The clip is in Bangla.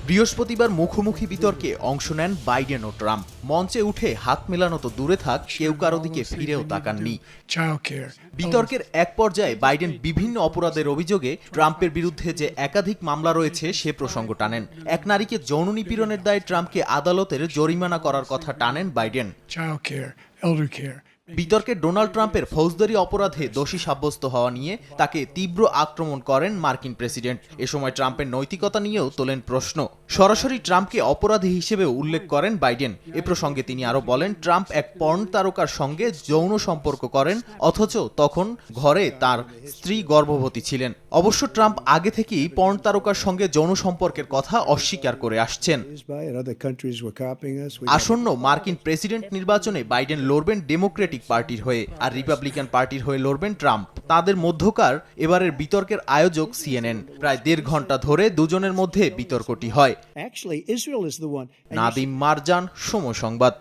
বৃহস্পতিবার মুখোমুখি বিতর্কে অংশ নেন বাইডেন ও ট্রাম্প। মঞ্চে উঠে হাত মেলানো তো দূরে থাক, কেউ কারো দিকে ফিরেও তাকাননি। বিতর্কের এক পর্যায়ে বাইডেন বিভিন্ন অপরাধের অভিযোগে ট্রাম্পের বিরুদ্ধে যে একাধিক মামলা রয়েছে সে প্রসঙ্গ টানেন। এক নারীকে যৌন নিপীড়নের দায়ে ট্রাম্পকে আদালতের জরিমানা করার কথা টানেন বাইডেন। বিতর্কে ডোনাল্ড ট্রাম্পের ফৌজদারি অপরাধে দোষী সাব্যস্ত হওয়া নিয়ে তাকে তীব্র আক্রমণ করেন মার্কিন প্রেসিডেন্ট। এ সময় ট্রাম্পের নৈতিকতা নিয়েও তোলেন প্রশ্ন। সরাসরি ট্রাম্পকে অপরাধী হিসেবে উল্লেখ করেন বাইডেন। এ প্রসঙ্গে তিনি আরো বলেন, ট্রাম্প এক পর্ন তারকার সঙ্গে যৌন সম্পর্ক করেন, অথচ তখন ঘরে তার স্ত্রী গর্ভবতী ছিলেন। অবশ্য ট্রাম্প আগে থেকেই পর্ন তারকার সঙ্গে যৌন সম্পর্কের কথা অস্বীকার করে আসছেন। আসন্ন মার্কিন প্রেসিডেন্ট নির্বাচনে বাইডেন লড়বেন ডেমোক্রেটিক পার্টির হয়ে, আর রিপাবলিকান পার্টির হয়ে লড়বেন ট্রাম্প। তাদের মধ্যকার এবারের বিতর্কের আয়োজক সিএনএন। প্রায় ১.৫ ঘন্টা ধরে দুজনের মধ্যে বিতর্কটি হয়। নাদিম মারজান, সময় সংবাদ।